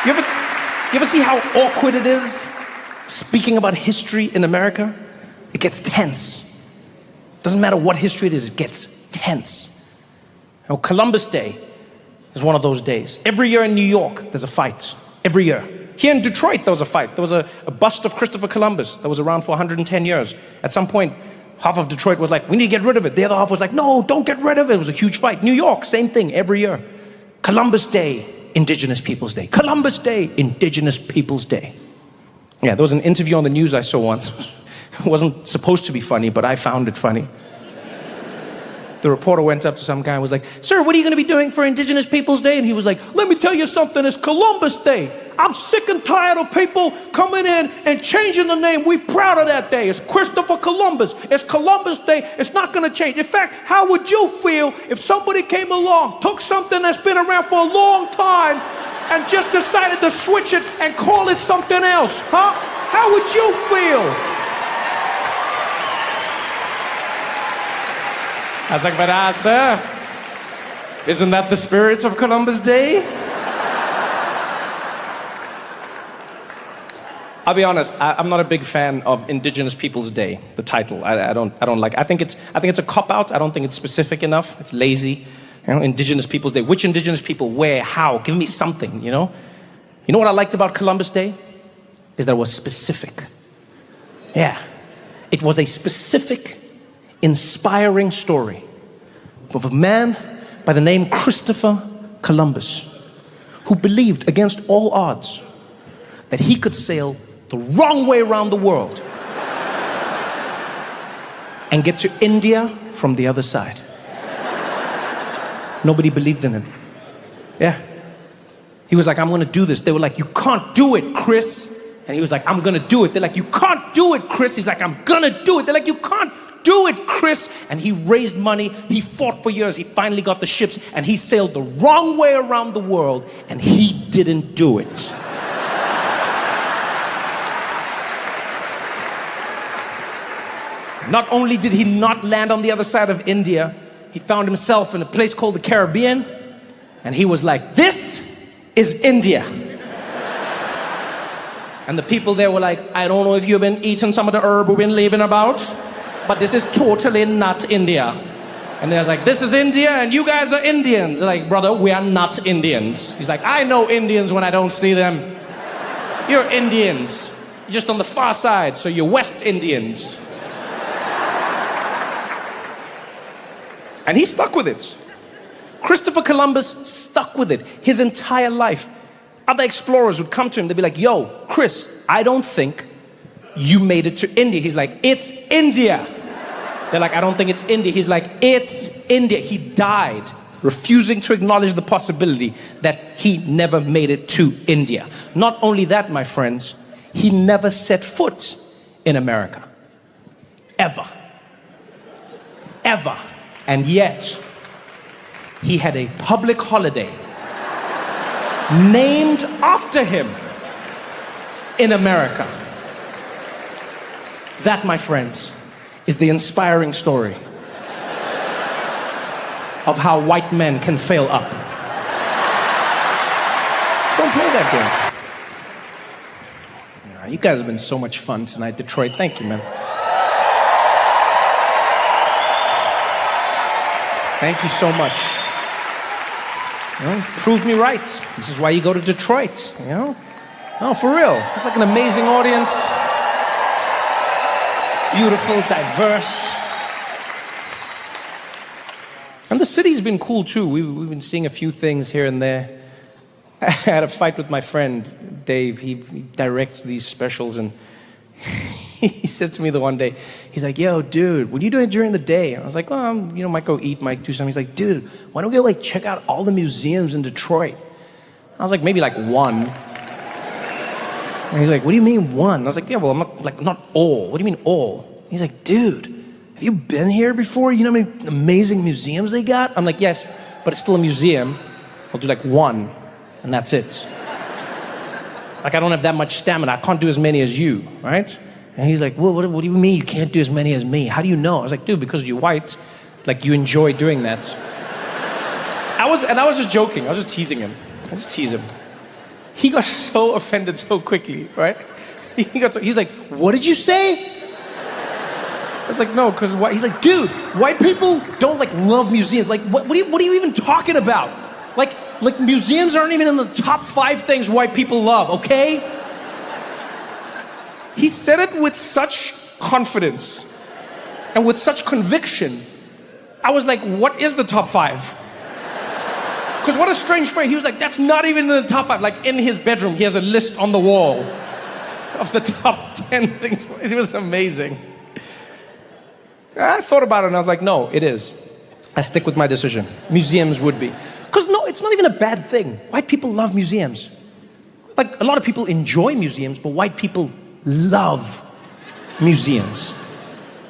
You ever see how awkward it is speaking about history in America? It gets tense. Doesn't matter what history it is, it gets tense. Now, Columbus Day is one of those days. Every year in New York, there's a fight. Every year. Here in Detroit, there was a fight. There was a bust of Christopher Columbus that was around for 110 years. At some point, half of Detroit was like, we need to get rid of it. The other half was like, no, don't get rid of it. It was a huge fight. New York, same thing, every year. Columbus Day, Indigenous Peoples Day. Columbus Day, Indigenous Peoples Day. Yeah, there was an interview on the news I saw once. It wasn't supposed to be funny, but I found it funny. The reporter went up to some guy and was like, sir, what are you going to be doing for Indigenous Peoples Day? And he was like, let me tell you something, it's Columbus Day. I'm sick and tired of people coming in and changing the name. We're proud of that day. It's Christopher Columbus. It's Columbus Day. It's not going to change. In fact, how would you feel if somebody came along, took something that's been around for a long time and just decided to switch it and call it something else? Huh? How would you feel? I was like, but sir, isn't that the spirit of Columbus Day? I'll be honest, I'm not a big fan of Indigenous Peoples Day, the title. I don't like. I think it's a cop-out. I don't think it's specific enough. It's lazy. You know, Indigenous Peoples Day. Which Indigenous people? Where? How? Give me something, you know? You know what I liked about Columbus Day? Is that it was specific. Yeah. It was a specific, inspiring story of a man by the name Christopher Columbus, who believed against all odds that he could sail the wrong way around the world and get to India from the other side. Nobody believed in him. Yeah. He was like, I'm going to do this. They were like, you can't do it, Chris. And he was like, I'm going to do it. They're like, you can't do it, Chris. He's like, I'm going to do it. They're like, you can't do it, Chris. And he raised money. He fought for years. He finally got the ships and he sailed the wrong way around the world and he didn't do it. Not only did he not land on the other side of India, he found himself in a place called the Caribbean, and he was like, this is India. And the people there were like, I don't know if you've been eating some of the herb we've been leaving about, but this is totally not India. And they're like, this is India, and you guys are Indians. They're like, brother, we are not Indians. He's like, I know Indians when I don't see them. You're Indians. You're just on the far side, so you're West Indians. And he stuck with it. Christopher Columbus stuck with it his entire life. Other explorers would come to him, they'd be like, yo, Chris, I don't think you made it to India. He's like, it's India. They're like, I don't think it's India. He's like, it's India. He died refusing to acknowledge the possibility that he never made it to India. Not only that, my friends, he never set foot in America. Ever. Ever. And yet, he had a public holiday named after him in America. That, my friends, is the inspiring story of how white men can fail up. Don't play that game. You guys have been so much fun tonight, Detroit. Thank you, man. Thank you so much. You know, prove me right. This is why you go to Detroit, you know? No, for real. It's like an amazing audience. Beautiful, diverse. And the city's been cool too. We've been seeing a few things here and there. I had a fight with my friend, Dave. He directs these specials and he said to me the one day, he's like, yo, dude, what are you doing during the day? And I was like, well, might go eat, might do something. He's like, dude, why don't we go check out all the museums in Detroit? I was like, maybe one. And he's like, what do you mean one? I was like, yeah, well, I'm not all. What do you mean all? He's like, dude, have you been here before? You know how many amazing museums they got? I'm like, yes, but it's still a museum. I'll do one, and that's it. I don't have that much stamina. I can't do as many as you, right? And he's like, well, what do you mean you can't do as many as me? How do you know? I was like, dude, because you're white, you enjoy doing that. I was just joking. I was just teasing him. I just tease him. he got so offended so quickly, right? He's like, what did you say? I was like, no, because he's like, dude, white people don't like love museums. Like, what are you even talking about? Like museums aren't even in the top 5 things white people love, okay? He said it with such confidence and with such conviction. I was like, what is the top 5? Because what a strange phrase. He was like, that's not even in the top 5. Like in his bedroom, he has a list on the wall of the top 10 things. It was amazing. I thought about it and I was like, no, it is. I stick with my decision. Museums would be. Because no, it's not even a bad thing. White people love museums. Like a lot of people enjoy museums, but white people love museums.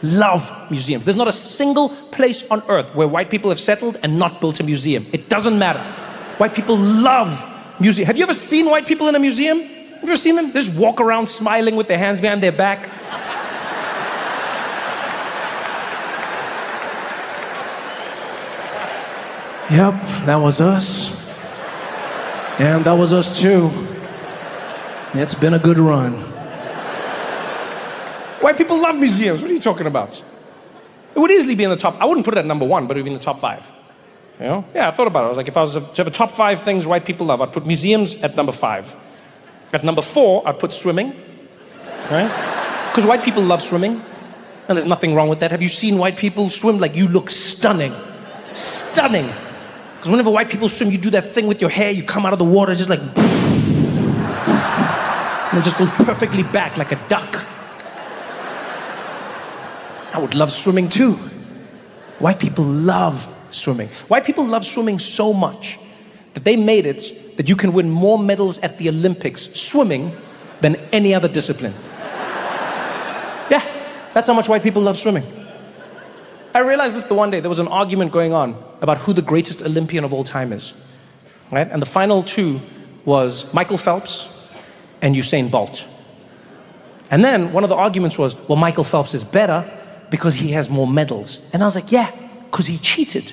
Love museums. There's not a single place on earth where white people have settled and not built a museum. It doesn't matter. White people love museums. Have you ever seen white people in a museum? Have you ever seen them? They just walk around smiling with their hands behind their back. Yep, that was us. And that was us too. It's been a good run. White people love museums. What are you talking about? It would easily be in the top. I wouldn't put it at number 1, but it would be in the top 5. You know? Yeah, I thought about it. I was like, if I was to have a top 5 things white people love, I'd put museums at number 5. At number 4, I'd put swimming. Right? Because white people love swimming. And there's nothing wrong with that. Have you seen white people swim? Like, you look stunning. Stunning. Because whenever white people swim, you do that thing with your hair, you come out of the water just like, and it just goes perfectly back like a duck. I would love swimming too. White people love swimming. White people love swimming so much that they made it that you can win more medals at the Olympics swimming than any other discipline. Yeah, that's how much white people love swimming. I realized this the one day. There was an argument going on about who the greatest Olympian of all time is. Right? And the final 2 was Michael Phelps and Usain Bolt. And then one of the arguments was, well, Michael Phelps is better because he has more medals. And I was like, yeah, because he cheated.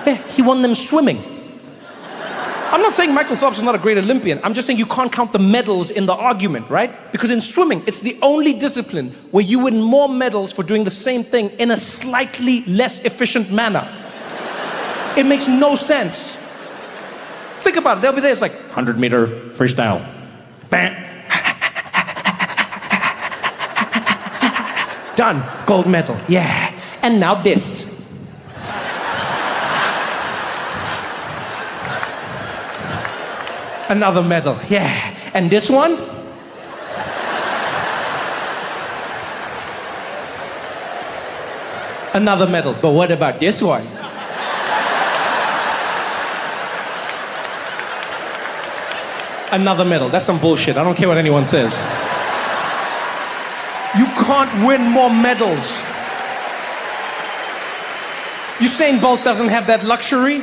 Yeah, he won them swimming. I'm not saying Michael Phelps is not a great Olympian. I'm just saying you can't count the medals in the argument, right? Because in swimming, it's the only discipline where you win more medals for doing the same thing in a slightly less efficient manner. It makes no sense. Think about it. They'll be there. It's like 100-meter freestyle. Bam. Done. Gold medal. Yeah. And now this. Another medal. Yeah. And this one? Another medal. But what about this one? Another medal. That's some bullshit. I don't care what anyone says. You can't win more medals. Usain Bolt doesn't have that luxury.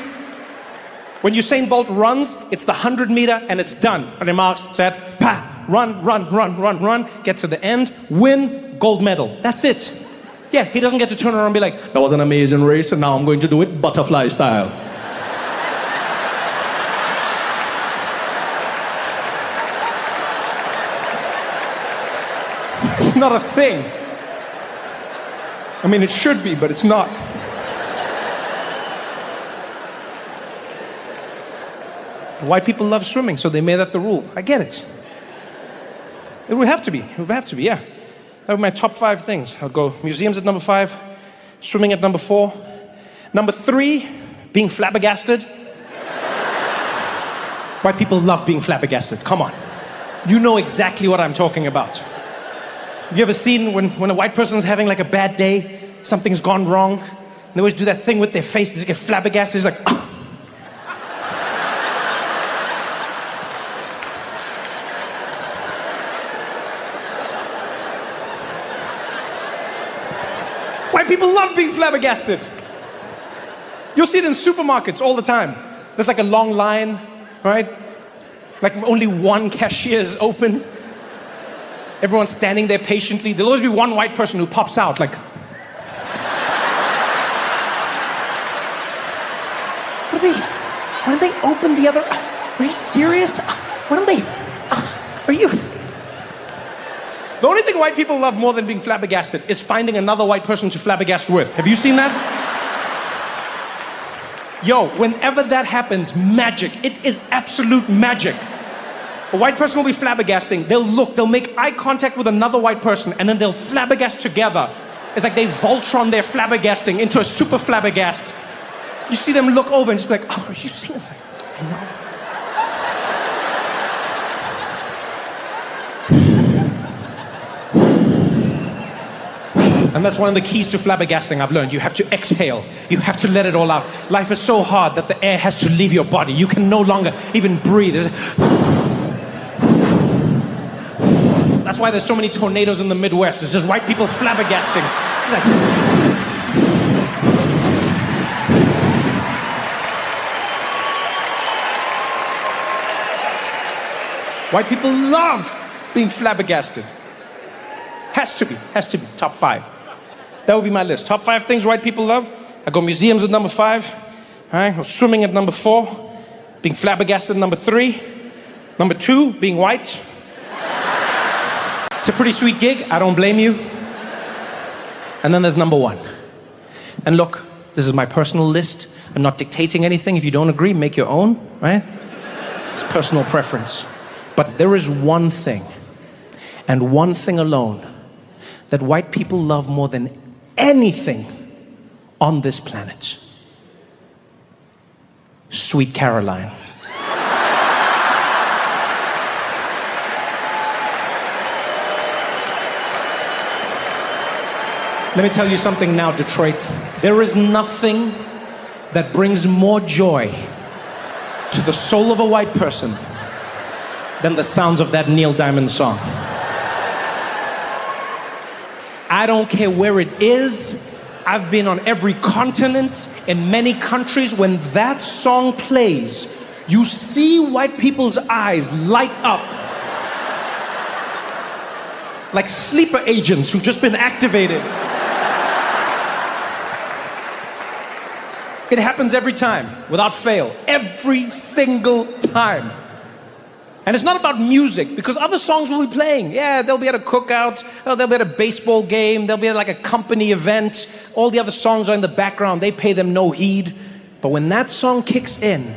When Usain Bolt runs, it's the 100-meter and it's done. On your mark, set, pa, run, run, run, run, run, get to the end, win, gold medal. That's it. Yeah, he doesn't get to turn around and be like, that was an amazing race and now I'm going to do it butterfly style. It's not a thing. I mean, it should be, but it's not. White people love swimming, so they made that the rule. I get it. It would have to be. It would have to be, yeah. That would be my top 5 things. I'll go museums at number 5, swimming at number 4. Number 3, being flabbergasted. White people love being flabbergasted. Come on. You know exactly what I'm talking about. Have you ever seen when a white person's having like a bad day, something's gone wrong, and they always do that thing with their face, they just get flabbergasted, it's like, oh. White people love being flabbergasted. You'll see it in supermarkets all the time. There's like a long line, right? Like only one cashier is open. Everyone's standing there patiently. There'll always be one white person who pops out like, why don't they open the other? Are you serious? Why don't they? Are you? The only thing white people love more than being flabbergasted is finding another white person to flabbergast with. Have you seen that? Yo, whenever that happens, magic. It is absolute magic. A white person will be flabbergasting. They'll make eye contact with another white person, and then they'll flabbergast together. It's like they Voltron their flabbergasting into a super flabbergast. You see them look over and just be like, oh, are you seeing it? I know. And that's one of the keys to flabbergasting I've learned. You have to exhale. You have to let it all out. Life is so hard that the air has to leave your body. You can no longer even breathe. That's why there's so many tornadoes in the Midwest. It's just white people flabbergasting. It's like... White people love being flabbergasted. Has to be. Top 5. That would be my list. Top 5 things white people love. I go museums at number 5. All right, swimming at number 4. Being flabbergasted at number 3. Number 2, being white. It's a pretty sweet gig. I don't blame you. And then there's number 1. And look, this is my personal list. I'm not dictating anything. If you don't agree, make your own, right? It's personal preference. But there is one thing, and one thing alone, that white people love more than anything on this planet. Sweet Caroline. Let me tell you something now, Detroit. There is nothing that brings more joy to the soul of a white person than the sounds of that Neil Diamond song. I don't care where it is. I've been on every continent, in many countries. When that song plays, you see white people's eyes light up like sleeper agents who've just been activated. It happens every time, without fail. Every single time. And it's not about music, because other songs will be playing. Yeah, they'll be at a cookout, they'll be at a baseball game, they'll be at like a company event. All the other songs are in the background, they pay them no heed. But when that song kicks in,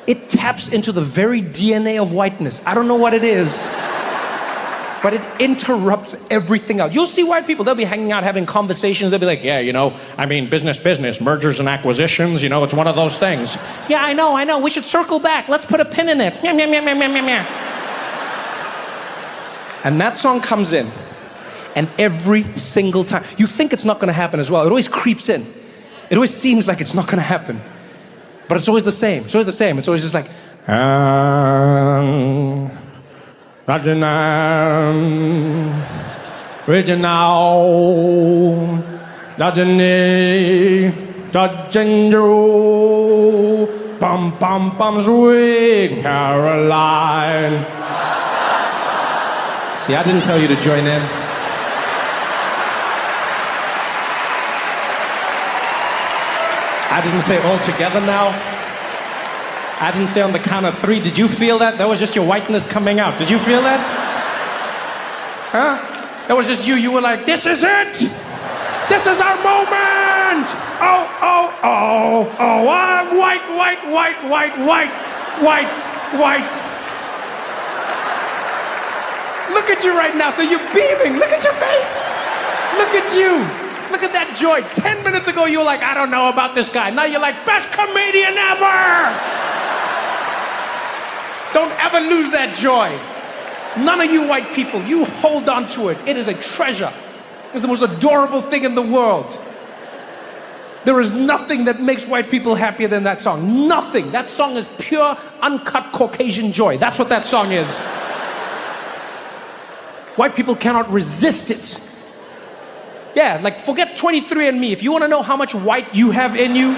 it taps into the very DNA of whiteness. I don't know what it is, but it interrupts everything else. You'll see white people, they'll be hanging out, having conversations. They'll be like, yeah, you know, I mean, business, mergers and acquisitions, you know, it's one of those things. Yeah, I know, we should circle back. Let's put a pin in it. And that song comes in, and every single time, you think it's not gonna happen as well. It always creeps in. It always seems like it's not gonna happen. But it's always the same. It's always the same. It's always just like, original, bum bum bum sweet Caroline. See, I didn't tell you to join in. I didn't say all together now. I didn't say on the count of 3. Did you feel that? That was just your whiteness coming out. Did you feel that? Huh? That was just you. You were like, this is it! This is our moment! Oh, I'm white. Look at you right now. So you're beaming. Look at your face. Look at you. Look at that joy. 10 minutes ago, you were like, I don't know about this guy. Now you're like, best comedian ever! Don't ever lose that joy. None of you white people, you hold on to it. It is a treasure. It's the most adorable thing in the world. There is nothing that makes white people happier than that song. Nothing. That song is pure, uncut Caucasian joy. That's what that song is. White people cannot resist it. Yeah, like forget 23andMe. If you want to know how much white you have in you,